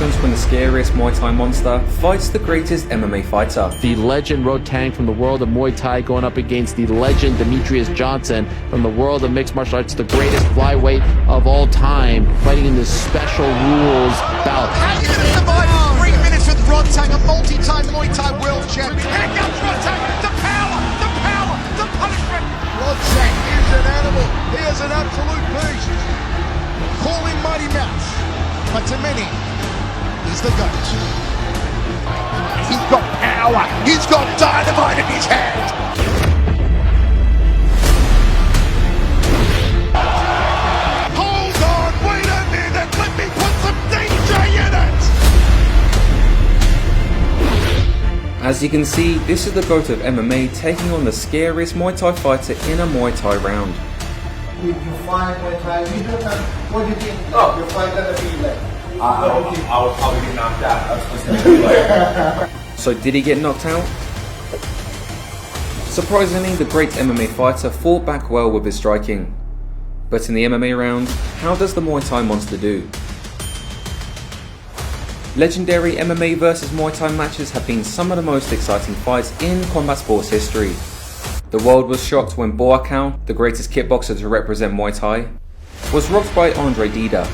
happens when the scariest Muay Thai monster fights the greatest MMA fighter. The legend Rod Tang from the world of Muay Thai going up against the legend Demetrius Johnson from the world of mixed martial arts, the greatest flyweight of all time, fighting in this special rules bout. How are you going to survive 3 minutes with Rod Tang, a multi-time Muay Thai world champion? Here comes Rod Tang, the power, the punishment. Rod Tang is an animal. He is an absolute beast. Call him Mighty Mouse, but to many, he's the GOAT. He's got power. He's got dynamite in his hand. Hold on, wait a minute. Let me put some danger in it. As you can see, this is the GOAT of MMA taking on the scariest Muay Thai fighter in a Muay Thai round. If you fight Muay Thai, what do you think your fight gonna be like? I would probably get knocked out. I was supposed to be like. So did he get knocked out? Surprisingly, the great MMA fighter fought back well with his striking. But in the MMA round, how does the Muay Thai monster do? Legendary MMA versus Muay Thai matches have been some of the most exciting fights in combat sports history. The world was shocked when Boakau, the greatest kickboxer to represent Muay Thai, was rocked by Andre Dida,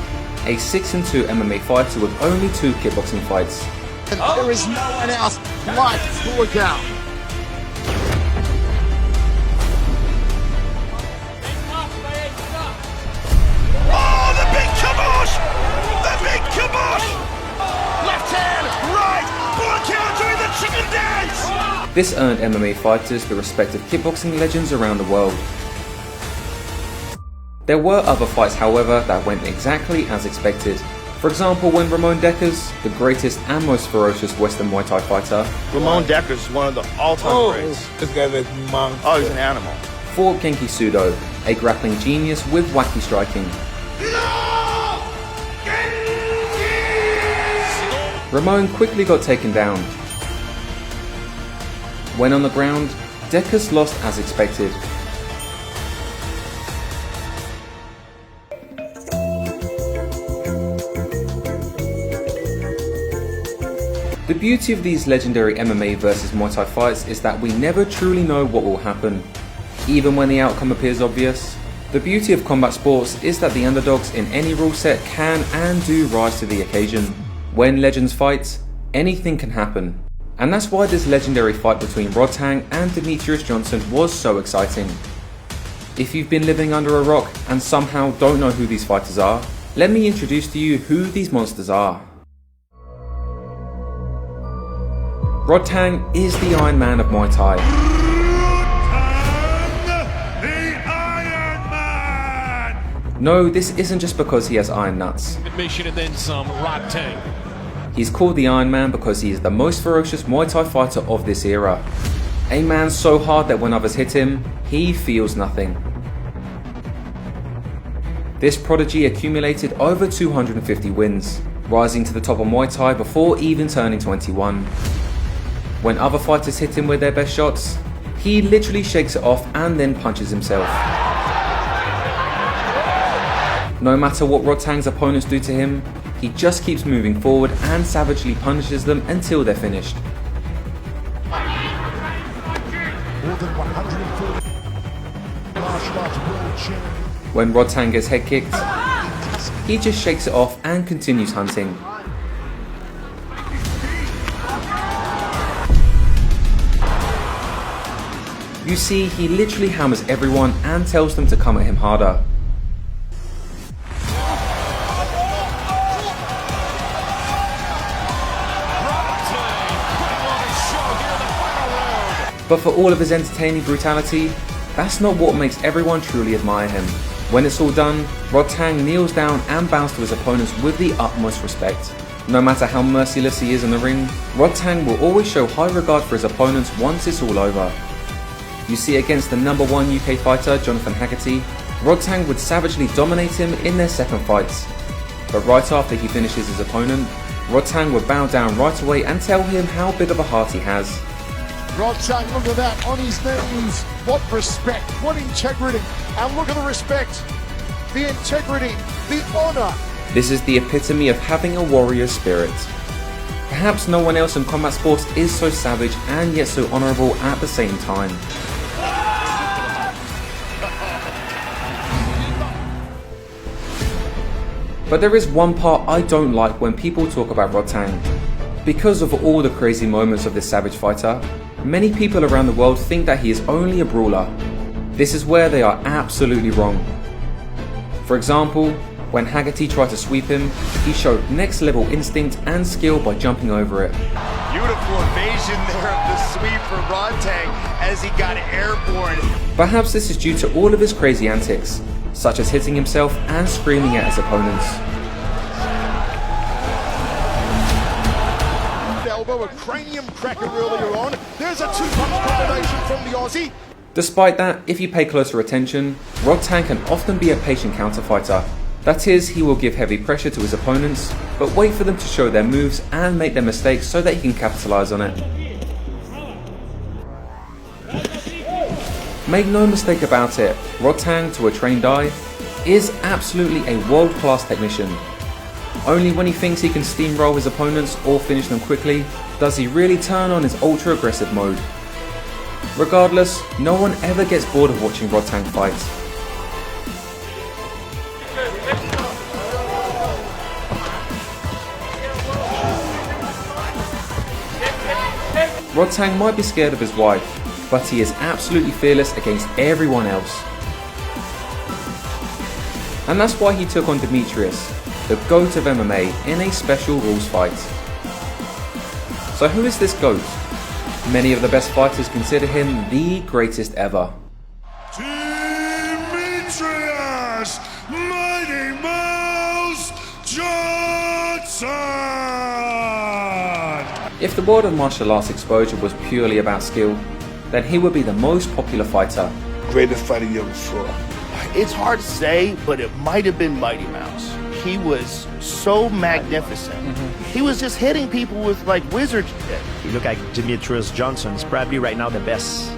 a 6-2 MMA fighter with only 2 kickboxing fights. There is no one else like Boakau. Oh, the big kibosh! The big kibosh! Left hand, right! Boakau doing the chicken dance! This earned MMA fighters the respect of kickboxing legends around the world. There were other fights, however, that went exactly as expected. For example, when Ramon Dekkers, the greatest and most ferocious Western Muay Thai fighter, Ramon Dekkers is one of the all-time greats. This guy's a monster. Oh, he's an animal. fought Genki Sudo, a grappling genius with wacky striking. Ramon quickly got taken down. When on the ground, Dekkers lost as expected. The beauty of these legendary MMA vs Muay Thai fights is that we never truly know what will happen, even when the outcome appears obvious. The beauty of combat sports is that the underdogs in any rule set can and do rise to the occasion. When legends fight, anything can happen. And that's why this legendary fight between Rod Tang and Demetrius Johnson was so exciting. If you've been living under a rock and somehow don't know who these fighters are, let me introduce to you who these monsters are. Rod Tang is the Iron Man of Muay Thai. No, this isn't just because he has iron nuts. Admission and then some, Rod Tang. He's called the Iron Man because he is the most ferocious Muay Thai fighter of this era. A man so hard that when others hit him, he feels nothing. This prodigy accumulated over 250 wins, rising to the top of Muay Thai before even turning 21. When other fighters hit him with their best shots, he literally shakes it off and then punches himself. No matter what Rod Tang's opponents do to him, he just keeps moving forward and savagely punishes them until they're finished. When Rod Tang gets head kicked, he just shakes it off and continues hunting. You see, he literally hammers everyone and tells them to come at him harder. But for all of his entertaining brutality, that's not what makes everyone truly admire him. When it's all done, Rod Tang kneels down and bows to his opponents with the utmost respect. No matter how merciless he is in the ring, Rod Tang will always show high regard for his opponents once it's all over. You see, against the #1 UK fighter, Jonathan Haggerty, Rod Tang would savagely dominate him in their second fights. But right after he finishes his opponent, Rod Tang would bow down right away and tell him how big of a heart he has. Rod Tang, look at that, on his knees. What respect, what integrity. And look at the respect, the integrity, the honour. This is the epitome of having a warrior spirit. Perhaps no one else in combat sports is so savage and yet so honourable at the same time. But there is one part I don't like when people talk about Rodtang. Because of all the crazy moments of this savage fighter, many people around the world think that he is only a brawler. This is where they are absolutely wrong. For example, when Haggerty tried to sweep him, he showed next level instinct and skill by jumping over it. Beautiful evasion there of the sweep for Rodtang as he got airborne. Perhaps this is due to all of his crazy antics, such as hitting himself and screaming at his opponents. Elbow, a cranium cracker earlier on. There's a two-punch combination from the Aussie. Despite that, if you pay closer attention, Rodtang can often be a patient counterfighter. That is, he will give heavy pressure to his opponents, but wait for them to show their moves and make their mistakes so that he can capitalize on it. Make no mistake about it, Rodtang, to a trained eye, is absolutely a world-class technician. Only when he thinks he can steamroll his opponents or finish them quickly, does he really turn on his ultra-aggressive mode. Regardless, no one ever gets bored of watching Rodtang fight. Rodtang might be scared of his wife, but he is absolutely fearless against everyone else. And that's why he took on Demetrius, the GOAT of MMA, in a special rules fight. So who is this GOAT? Many of the best fighters consider him the greatest ever. Demetrius Mighty Mouse Johnson! If the world of martial arts exposure was purely about skill, then he would be the most popular fighter. Greatest fighter you ever saw. It's hard to say, but it might have been Mighty Mouse. He was so magnificent. He was just hitting people with like wizard shit. You look at Demetrius Johnson, he's probably right now the best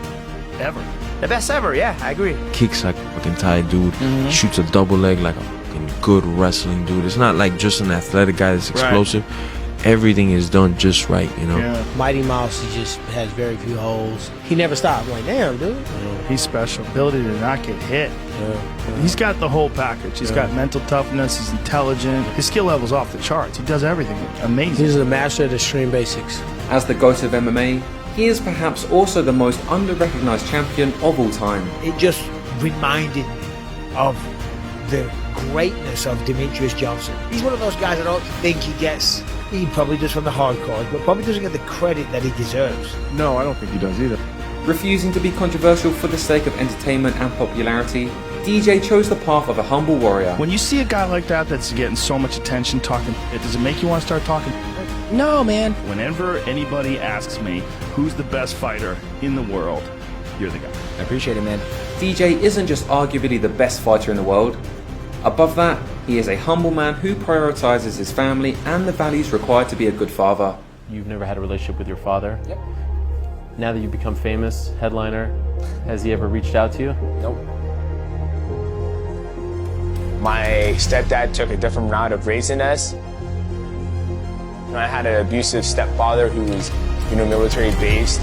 ever. The best ever, yeah, I agree. Kicks like a fucking tight dude, shoots a double leg like a fucking good wrestling dude. It's not like just an athletic guy that's explosive. Right. Everything is done just right, you know. Yeah. Mighty Mouse, he just has very few holes. He never stopped. I'm like, damn, dude. He's special. Ability to not get hit. He's got the whole package. He's got mental toughness. He's intelligent. His skill level's off the charts. He does everything amazing. He's the master of the extreme basics. As the GOAT of MMA, he is perhaps also the most under-recognized champion of all time. It just reminded me of the greatness of Demetrius Johnson. He's one of those guys I don't think he probably does from the hardcore, but probably doesn't get the credit that he deserves. No, I don't think he does either. Refusing to be controversial for the sake of entertainment and popularity, DJ chose the path of a humble warrior. When you see a guy like that that's getting so much attention talking, does it make you want to start talking? No, man. Whenever anybody asks me who's the best fighter in the world, you're the guy. I appreciate it, man. DJ isn't just arguably the best fighter in the world. Above that, he is a humble man who prioritizes his family and the values required to be a good father. You've never had a relationship with your father? Yep. Now that you've become famous, headliner, has he ever reached out to you? Nope. My stepdad took a different route of raising us. I had an abusive stepfather who was, military based.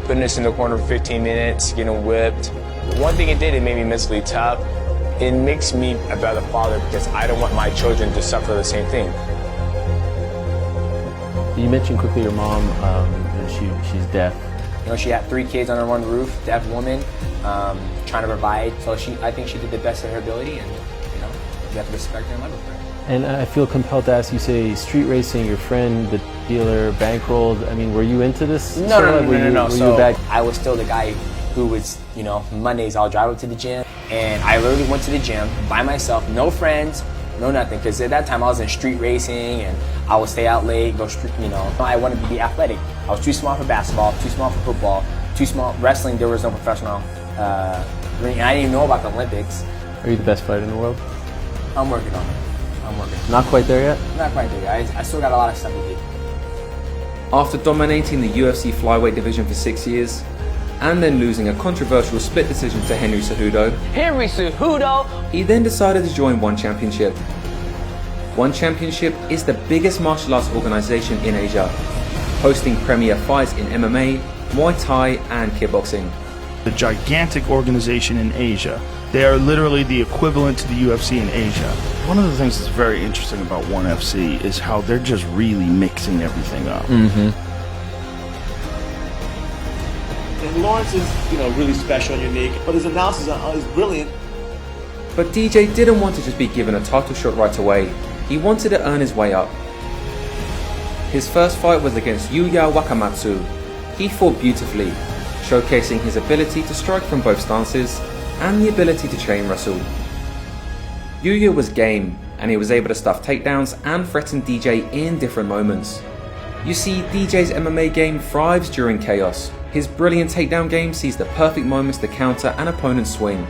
Putting us in the corner for 15 minutes, getting whipped. One thing it did, it made me mentally tough. It makes me a better father because I don't want my children to suffer the same thing. You mentioned quickly your mom, she's deaf. She had 3 kids under one roof, deaf woman, trying to provide. So I think she did the best of her ability, and you have to respect her and love her. And I feel compelled to ask you, say, street racing, your friend, the dealer, bankrolled. I mean, were you into this? No. So I was still the guy who was, Mondays I'll drive up to the gym, and I literally went to the gym by myself, no friends, no nothing, because at that time I was in street racing and I would stay out late, go street, I wanted to be athletic. I was too small for basketball, too small for football, too small. Wrestling, there was no professional ring, and I didn't even know about the Olympics. Are you the best fighter in the world? I'm working on it. Not quite there yet? Not quite there yet. I still got a lot of stuff to do. After dominating the UFC flyweight division for 6 years, and then losing a controversial split decision to Henry Cejudo, Henry Cejudo! He then decided to join One Championship. One Championship is the biggest martial arts organization in Asia, hosting premier fights in MMA, Muay Thai and kickboxing. The gigantic organization in Asia. They are literally the equivalent to the UFC in Asia. One of the things that's very interesting about ONE FC is how they're just really mixing everything up. And Lawrence is, really special and unique, but his analysis is brilliant. But DJ didn't want to just be given a title shot right away. He wanted to earn his way up. His first fight was against Yuya Wakamatsu. He fought beautifully, showcasing his ability to strike from both stances and the ability to chain wrestle. Yuya was game, and he was able to stuff takedowns and threaten DJ in different moments. You see, DJ's MMA game thrives during chaos. His brilliant takedown game sees the perfect moments to counter an opponent's swing.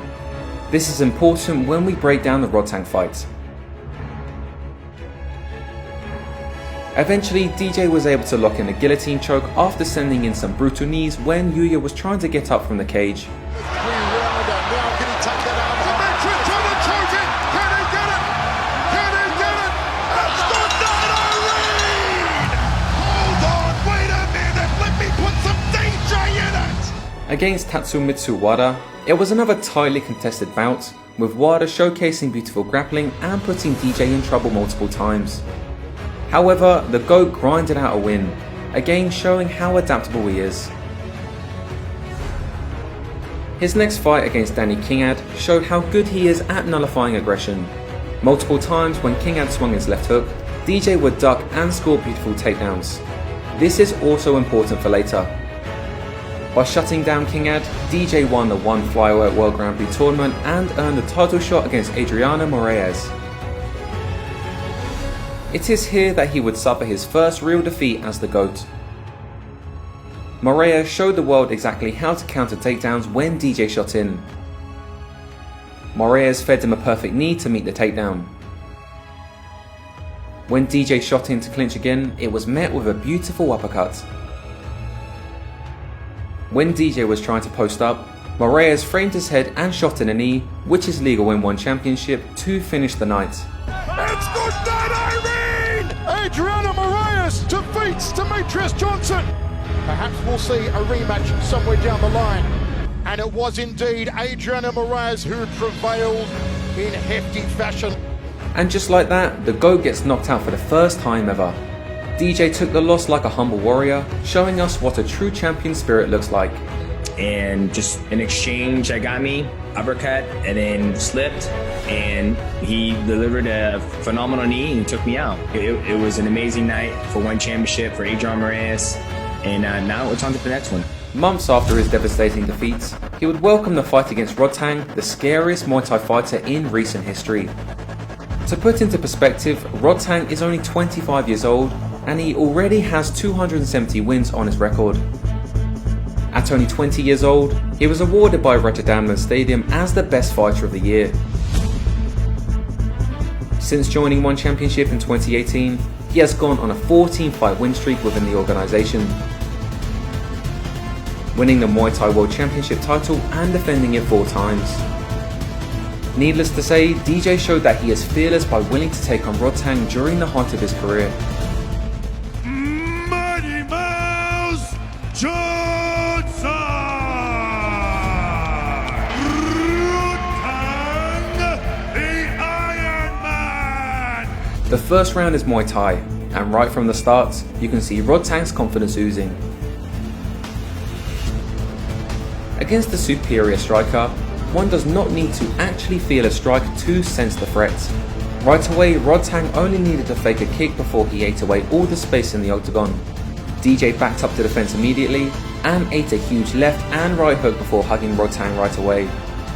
This is important when we break down the Rodtang fight. Eventually, DJ was able to lock in a guillotine choke after sending in some brutal knees when Yuya was trying to get up from the cage. Against Tatsumitsu Wada, it was another tightly contested bout, with Wada showcasing beautiful grappling and putting DJ in trouble multiple times. However, the GOAT grinded out a win, again showing how adaptable he is. His next fight against Danny Kingad showed how good he is at nullifying aggression. Multiple times when Kingad swung his left hook, DJ would duck and score beautiful takedowns. This is also important for later. By shutting down Kingad, DJ won the ONE Flyweight World Grand Prix tournament and earned the title shot against Adriano Moraes. It is here that he would suffer his first real defeat as the GOAT. Moraes showed the world exactly how to counter takedowns when DJ shot in. Moraes fed him a perfect knee to meet the takedown. When DJ shot in to clinch again, it was met with a beautiful uppercut. When DJ was trying to post up, Moraes framed his head and shot in a knee, which is legal in ONE Championship, to finish the night. It's good night, Irene! Adriano Moraes defeats Demetrius Johnson. Perhaps we'll see a rematch somewhere down the line. And it was indeed Adriano Moraes who prevailed in hefty fashion. And just like that, the GOAT gets knocked out for the first time ever. DJ took the loss like a humble warrior, showing us what a true champion spirit looks like. And just an exchange that got me, uppercut, and then slipped, and he delivered a phenomenal knee and took me out. It was an amazing night for ONE Championship for Adriano Moraes, and now it's on to the next one. Months after his devastating defeat, he would welcome the fight against Rodtang, the scariest Muay Thai fighter in recent history. To put into perspective, Rodtang is only 25 years old, and he already has 270 wins on his record. At only 20 years old, he was awarded by Rotterdam Stadium as the best fighter of the year. Since joining ONE Championship in 2018, he has gone on a 14-fight win streak within the organisation, winning the Muay Thai World Championship title and defending it 4 times. Needless to say, DJ showed that he is fearless by willing to take on Rodtang during the height of his career. Mighty Mouse Johnson! Rodtang, the Iron Man! The first round is Muay Thai, and right from the start, you can see Rodtang's confidence oozing. Against the superior striker, one does not need to actually feel a strike to sense the threat. Right away, Rodtang only needed to fake a kick before he ate away all the space in the octagon. DJ backed up to defense immediately and ate a huge left and right hook before hugging Rodtang right away.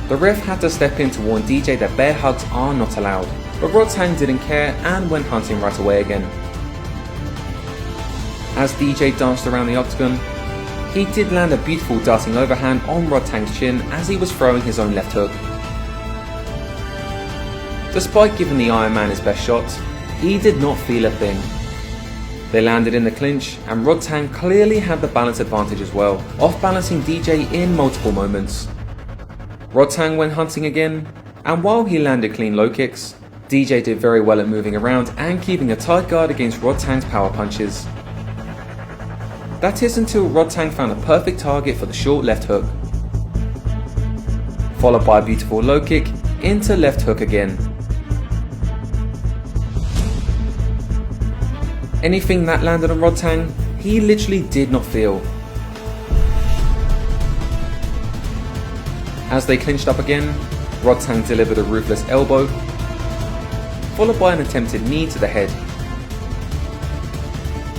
The ref had to step in to warn DJ that bear hugs are not allowed, but Rodtang didn't care and went hunting right away again. As DJ danced around the octagon, he did land a beautiful darting overhand on Rodtang's chin as he was throwing his own left hook. Despite giving the Iron Man his best shot, he did not feel a thing. They landed in the clinch, and Rodtang clearly had the balance advantage as well, off-balancing DJ in multiple moments. Rodtang went hunting again, and while he landed clean low kicks, DJ did very well at moving around and keeping a tight guard against Rodtang's power punches. That is until Rodtang found a perfect target for the short left hook, followed by a beautiful low kick into left hook again. Anything that landed on Rodtang, he literally did not feel. As they clinched up again, Rodtang delivered a ruthless elbow, followed by an attempted knee to the head,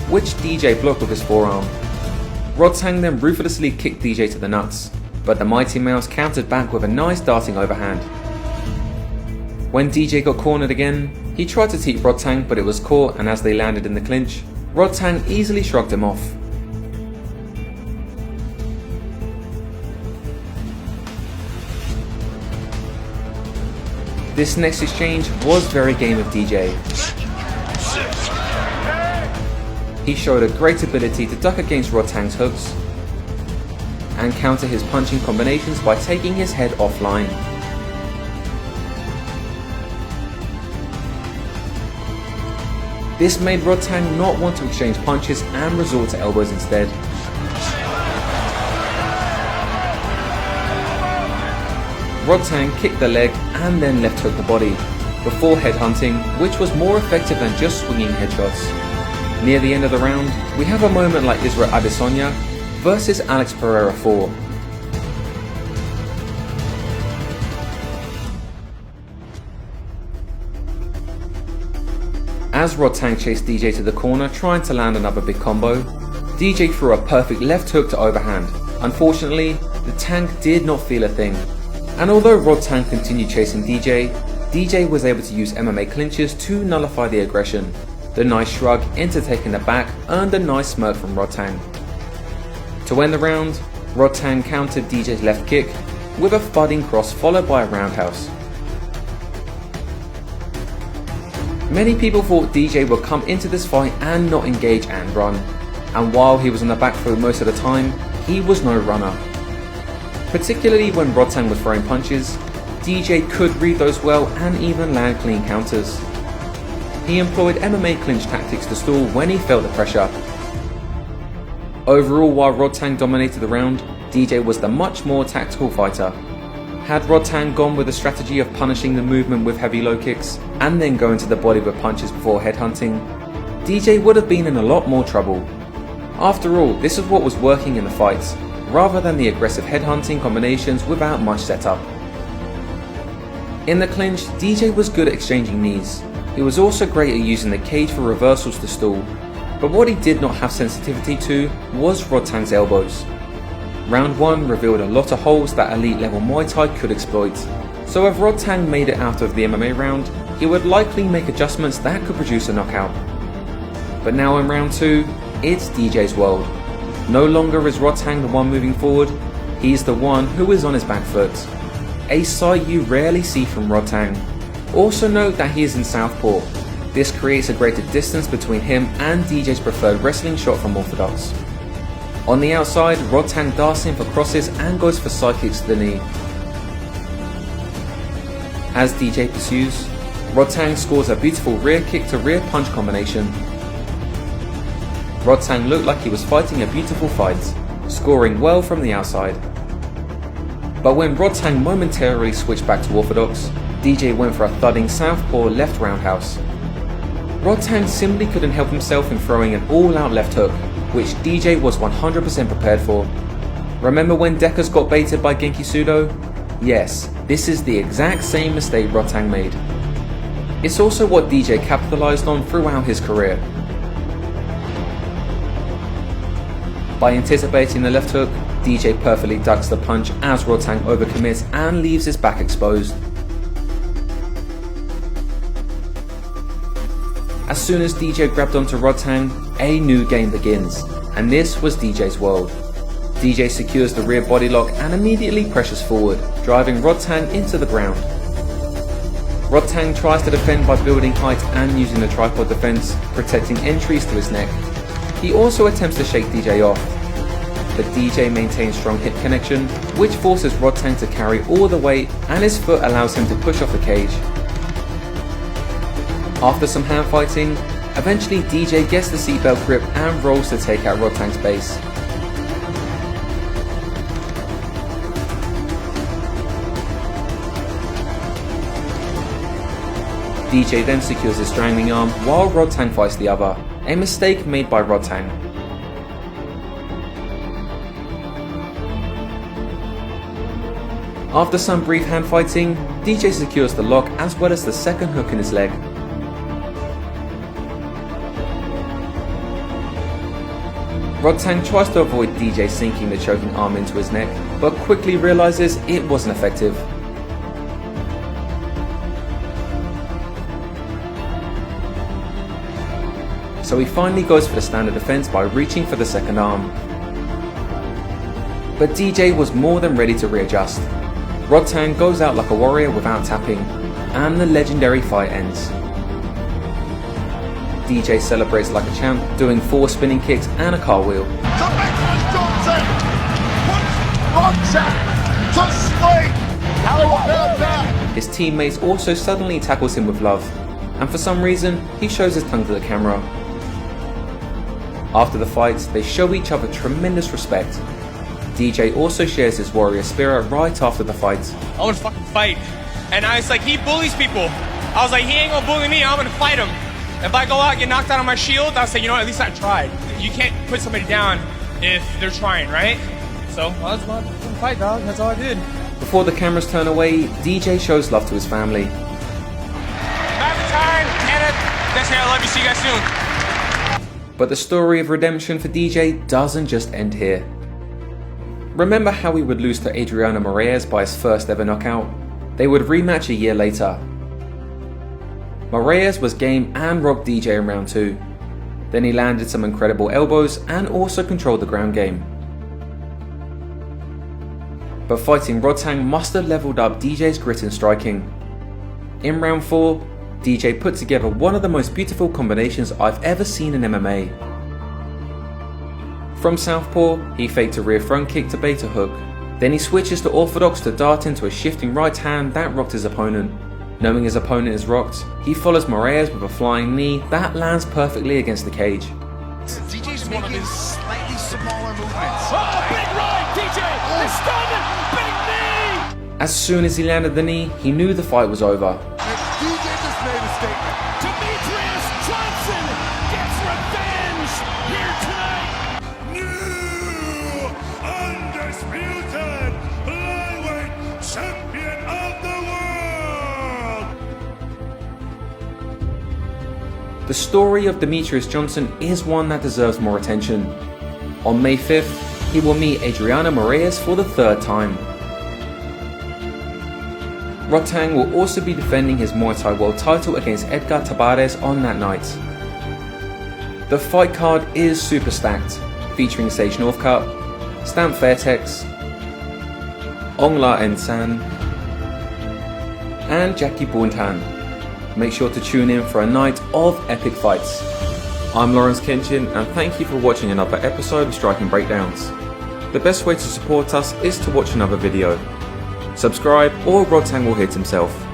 which DJ blocked with his forearm. Rodtang then ruthlessly kicked DJ to the nuts, but the Mighty Mouse countered back with a nice darting overhand. When DJ got cornered again, he tried to teep Rodtang, but it was caught, and as they landed in the clinch, Rodtang easily shrugged him off. This next exchange was very game of DJ. He showed a great ability to duck against Rodtang's hooks and counter his punching combinations by taking his head offline. This made Rodtang not want to exchange punches and resort to elbows instead. Rodtang kicked the leg and then left hooked the body, before headhunting, which was more effective than just swinging headshots. Near the end of the round, we have a moment like Israel Adesanya versus Alex Pereira 4. As Rodtang chased DJ to the corner trying to land another big combo, DJ threw a perfect left hook to overhand. Unfortunately, the tank did not feel a thing. And although Rodtang continued chasing DJ was able to use MMA clinches to nullify the aggression. The nice shrug into taking the back earned a nice smirk from Rodtang. To end the round, Rodtang countered DJ's left kick with a thudding cross followed by a roundhouse. Many people thought DJ would come into this fight and not engage and run, and while he was on the back foot most of the time, he was no runner. Particularly when Rodtang was throwing punches, DJ could read those well and even land clean counters. He employed MMA clinch tactics to stall when he felt the pressure. Overall, while Rodtang dominated the round, DJ was the much more tactical fighter. Had Rodtang gone with the strategy of punishing the movement with heavy low kicks and then going to the body with punches before headhunting, DJ would have been in a lot more trouble. After all, this is what was working in the fights, rather than the aggressive headhunting combinations without much setup. In the clinch, DJ was good at exchanging knees. He was also great at using the cage for reversals to stall, but what he did not have sensitivity to was Rodtang's elbows. Round 1 revealed a lot of holes that elite level Muay Thai could exploit, so if Rodtang made it out of the MMA round, he would likely make adjustments that could produce a knockout. But now in round 2, it's DJ's world. No longer is Rodtang the one moving forward, he's the one who is on his back foot. A sight you rarely see from Rodtang. Also note that he is in southpaw. This creates a greater distance between him and DJ's preferred wrestling shot from orthodox. On the outside, Rodtang darts in for crosses and goes for side kicks to the knee. As DJ pursues, Rodtang scores a beautiful rear kick to rear punch combination. Rodtang looked like he was fighting a beautiful fight, scoring well from the outside. But when Rodtang momentarily switched back to orthodox, DJ went for a thudding southpaw left roundhouse. Rodtang simply couldn't help himself in throwing an all-out left hook, which DJ was 100% prepared for. Remember when Deckers got baited by Genki Sudo? Yes, this is the exact same mistake Rodtang made. It's also what DJ capitalized on throughout his career. By anticipating the left hook, DJ perfectly ducks the punch as Rodtang overcommits and leaves his back exposed. As soon as DJ grabbed onto Rodtang, a new game begins, and this was DJ's world. DJ secures the rear body lock and immediately pressures forward, driving Rodtang into the ground. Rodtang tries to defend by building height and using the tripod defense, protecting entries to his neck. He also attempts to shake DJ off, but DJ maintains strong hip connection, which forces Rodtang to carry all the weight, and his foot allows him to push off the cage. After some hand fighting, eventually DJ gets the seatbelt grip and rolls to take out Rodtang's base. DJ then secures his strangling arm while Rodtang fights the other, a mistake made by Rodtang. After some brief hand fighting, DJ secures the lock as well as the second hook in his leg. Rodtang tries to avoid DJ sinking the choking arm into his neck, but quickly realizes it wasn't effective. So he finally goes for the standard defense by reaching for the second arm. But DJ was more than ready to readjust. Rodtang goes out like a warrior without tapping, and the legendary fight ends. DJ celebrates like a champ, doing 4 spinning kicks and a cartwheel. His teammates also suddenly tackles him with love, and for some reason, he shows his tongue to the camera. After the fights, they show each other tremendous respect. DJ also shares his warrior spirit right after the fight. I want to fucking fight. And I was like, he bullies people. I was like, he ain't gonna bully me, I'm gonna fight him. If I go out and get knocked out on my shield, I'll say, you know what, at least I tried. You can't put somebody down if they're trying, right? So, I was about to fight, dog. That's all I did. Before the cameras turn away, DJ shows love to his family. Valentine, Anna, thanks, man. I love you. See you guys soon. But the story of redemption for DJ doesn't just end here. Remember how he would lose to Adriano Moraes by his first ever knockout? They would rematch a year later. Moraes was game and rocked DJ in round 2. Then he landed some incredible elbows and also controlled the ground game. But fighting Rodtang must have leveled up DJ's grit and striking. In round 4, DJ put together one of the most beautiful combinations I've ever seen in MMA. From southpaw, he faked a rear front kick to bait a hook. Then he switches to orthodox to dart into a shifting right hand that rocked his opponent. Knowing his opponent is rocked, he follows Moraes with a flying knee that lands perfectly against the cage. DJ's one of his slightly smaller movements. Oh, big right, DJ! He's standing! Big knee! As soon as he landed the knee, he knew the fight was over. DJ just made a statement. Demetrius Johnson gets revenge here tonight! New undisputed flyweight champion of the world! The story of Demetrius Johnson is one that deserves more attention. On May 5th, he will meet Adriano Moraes for the 3rd time. Rodtang will also be defending his Muay Thai world title against Edgar Tabares on that night. The fight card is super stacked, featuring Sage Northcutt, Stamp Fairtex, Ongla Ensan, and Jackie Boontan. Make sure to tune in for a night of epic fights. I'm Lawrence Kenshin, and thank you for watching another episode of Striking Breakdowns. The best way to support us is to watch another video. Subscribe or Rodtang will hit himself.